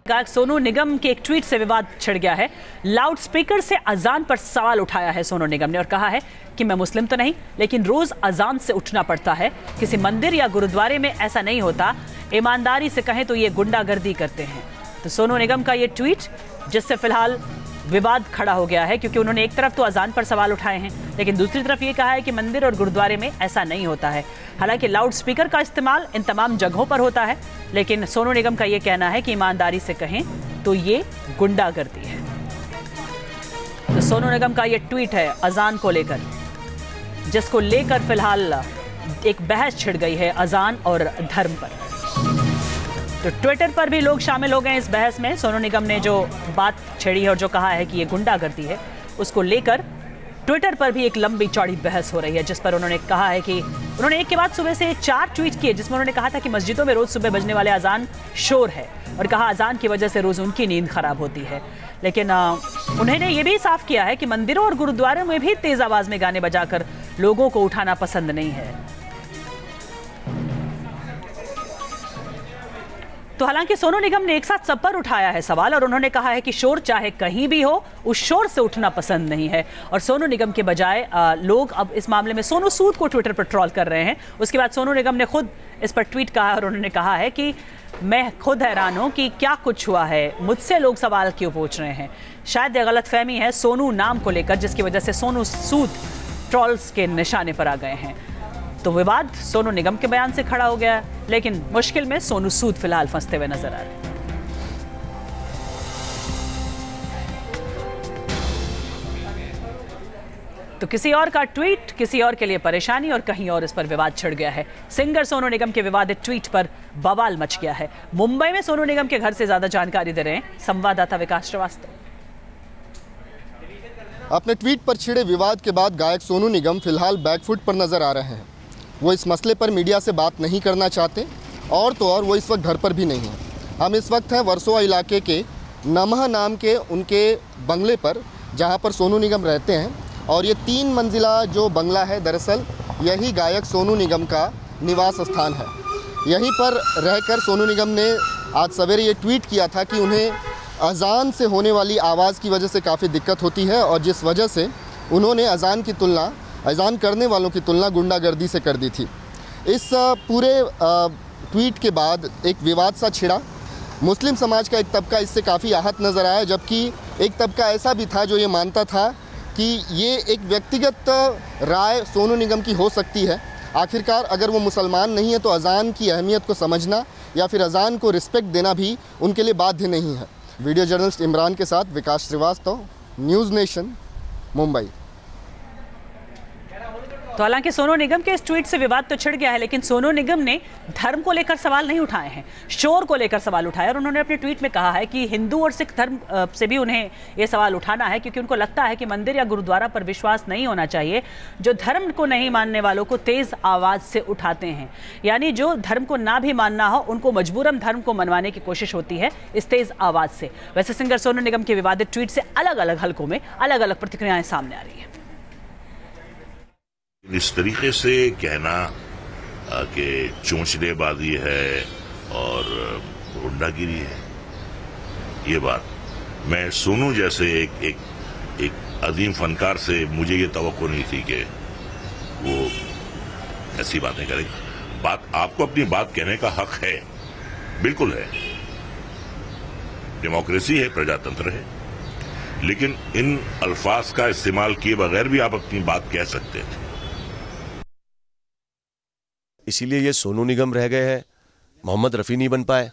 गायक सोनू निगम के एक ट्वीट से विवाद छिड़ गया है। लाउड स्पीकर से अजान पर सवाल उठाया है सोनू निगम ने और कहा है कि मैं मुस्लिम तो नहीं, लेकिन रोज अजान से उठना पड़ता है। किसी मंदिर या गुरुद्वारे में ऐसा नहीं होता। ईमानदारी से कहें तो ये गुंडागर्दी करते हैं। तो सोनू निगम का ये ट्वीट, जिससे फिलहाल विवाद खड़ा हो गया है, क्योंकि उन्होंने एक तरफ तो अजान पर सवाल उठाए हैं, लेकिन दूसरी तरफ ये कहा है कि मंदिर और गुरुद्वारे में ऐसा नहीं होता है। हालांकि लाउड स्पीकर का इस्तेमाल इन तमाम जगहों पर होता है, लेकिन सोनू निगम का ये कहना है कि ईमानदारी से कहें तो ये गुंडागर्दी है। तो सोनू निगम का ये ट्वीट है अजान को लेकर, जिसको लेकर फिलहाल एक बहस छिड़ गई है अजान और धर्म पर। तो ट्विटर पर भी लोग शामिल हो गए इस बहस में। सोनू निगम ने जो बात छेड़ी है और जो कहा है कि ये गुंडागर्दी है, उसको लेकर ट्विटर पर भी एक लंबी चौड़ी बहस हो रही है, जिस पर उन्होंने कहा है कि उन्होंने एक के बाद सुबह से 4 ट्वीट किए, जिसमें उन्होंने कहा था कि मस्जिदों में रोज सुबह बजने वाले अजान शोर है और कहा अजान की वजह से रोज उनकी नींद खराब होती है। लेकिन उन्होंने ये भी साफ किया है कि मंदिरों और गुरुद्वारों में भी तेज आवाज में गाने बजाकर लोगों को उठाना पसंद नहीं है। तो हालांकि सोनू निगम ने एक साथ सब पर उठाया है सवाल और उन्होंने कहा है कि शोर चाहे कहीं भी हो, उस शोर से उठना पसंद नहीं है। और सोनू निगम के बजाय लोग अब इस मामले में सोनू सूद को ट्विटर पर ट्रोल कर रहे हैं। उसके बाद सोनू निगम ने खुद इस पर ट्वीट कहा और उन्होंने कहा है कि मैं खुद हैरान हूं कि क्या कुछ हुआ है, मुझसे लोग सवाल क्यों पूछ रहे हैं। शायद यह गलतफहमी है सोनू नाम को लेकर, जिसकी वजह से सोनू सूद ट्रोल्स के निशाने पर आ गए हैं। तो विवाद सोनू निगम के बयान से खड़ा हो गया, लेकिन मुश्किल में सोनू सूद फिलहाल फंसते हुए नजर आ रहे हैं। तो किसी और का ट्वीट किसी और के लिए परेशानी और कहीं और इस पर विवाद छिड़ गया है। सिंगर सोनू निगम के विवादित ट्वीट पर बवाल मच गया है। मुंबई में सोनू निगम के घर से ज्यादा जानकारी दे रहे हैं संवाददाता विकास श्रीवास्तव। अपने ट्वीट पर छिड़े विवाद के बाद गायक सोनू निगम फिलहाल बैकफुट पर नजर आ रहे हैं। वो इस मसले पर मीडिया से बात नहीं करना चाहते और तो और वो इस वक्त घर पर भी नहीं है। हम इस वक्त हैं वर्सोवा इलाके के नमह नाम के उनके बंगले पर, जहां पर सोनू निगम रहते हैं। और ये 3 मंजिला जो बंगला है, दरअसल यही गायक सोनू निगम का निवास स्थान है। यहीं पर रहकर सोनू निगम ने आज सवेरे ये ट्वीट किया था कि उन्हें अजान से होने वाली आवाज़ की वजह से काफ़ी दिक्कत होती है और जिस वजह से उन्होंने अजान करने वालों की तुलना गुंडागर्दी से कर दी थी। इस पूरे ट्वीट के बाद एक विवाद सा छिड़ा। मुस्लिम समाज का एक तबका इससे काफ़ी आहत नज़र आया, जबकि एक तबका ऐसा भी था जो ये मानता था कि ये एक व्यक्तिगत राय सोनू निगम की हो सकती है। आखिरकार अगर वो मुसलमान नहीं है तो अजान की अहमियत को समझना या फिर अजान को रिस्पेक्ट देना भी उनके लिए बाध्य नहीं है। वीडियो जर्नलिस्ट इमरान के साथ विकास श्रीवास्तव, न्यूज़ नेशन, मुंबई। तो हालांकि सोनू निगम के इस ट्वीट से विवाद तो छिड़ गया है, लेकिन सोनू निगम ने धर्म को लेकर सवाल नहीं उठाए हैं, शोर को लेकर सवाल उठाए। और उन्होंने अपने ट्वीट में कहा है कि हिंदू और सिख धर्म से भी उन्हें ये सवाल उठाना है, क्योंकि उनको लगता है कि मंदिर या गुरुद्वारा पर विश्वास नहीं होना चाहिए, जो धर्म को नहीं मानने वालों को तेज आवाज से उठाते हैं। यानी जो धर्म को ना भी मानना हो, उनको मजबूरन धर्म को मनवाने की कोशिश होती है इस तेज आवाज से। वैसे सिंगर सोनू निगम के विवादित ट्वीट से अलग अलग हलकों में अलग अलग प्रतिक्रियाएं सामने आ रही हैं। इस तरीके से कहना कि चोंचलेबाजी है और गुंडागिरी है, ये बात मैं सोनू जैसे एक अजीम फनकार से मुझे ये तवक्को नहीं थी कि वो ऐसी बातें करेगा। बात आपको अपनी बात कहने का हक है, बिल्कुल है, डेमोक्रेसी है, प्रजातंत्र है, लेकिन इन अल्फाज का इस्तेमाल किए बगैर भी आप अपनी बात कह सकते थे। इसीलिए ये सोनू निगम रह गए हैं, मोहम्मद रफ़ी नहीं बन पाए।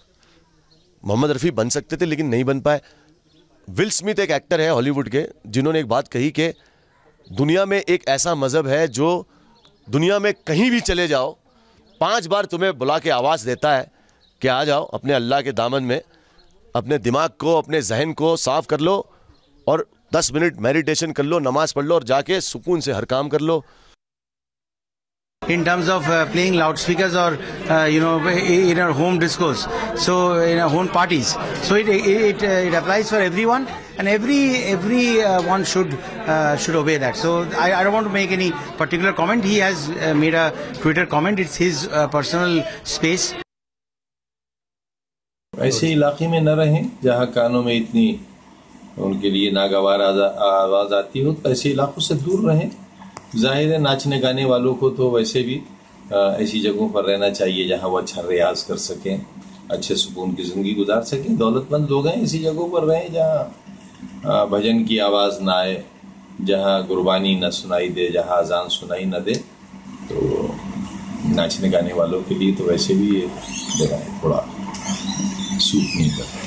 मोहम्मद रफ़ी बन सकते थे लेकिन नहीं बन पाए। विल स्मिथ एक एक्टर है हॉलीवुड के, जिन्होंने एक बात कही कि दुनिया में एक ऐसा मज़हब है जो दुनिया में कहीं भी चले जाओ 5 बार तुम्हें बुला के आवाज़ देता है कि आ जाओ अपने अल्लाह के दामन में, अपने दिमाग को, अपने जहन को साफ कर लो और 10 मिनट मेडिटेशन कर लो, नमाज पढ़ लो और जाके सुकून से हर काम कर लो। In terms of playing loudspeakers or in our home discourse, so in our home parties, so it applies for everyone, and everyone should obey that. So I don't want to make any particular comment. He has made a Twitter comment. It's his personal space. ऐसे इलाके में न रहें जहाँ कानों में इतनी उनके लिए नागवार आवाज़ आती हो, तो ऐसे इलाकों से दूर रहें। जाहिर है नाचने गाने वालों को तो वैसे भी ऐसी जगहों पर रहना चाहिए जहाँ वो अच्छा रियाज कर सकें, अच्छे सुकून की ज़िंदगी गुजार सकें। दौलतमंद लोग हैं, ऐसी जगहों पर रहें जहाँ भजन की आवाज़ ना आए, जहाँ गुरबानी न सुनाई दे, जहाँ अजान सुनाई न दे। तो नाचने गाने वालों के लिए तो वैसे भी ये जगह थोड़ा सूट नहीं करता।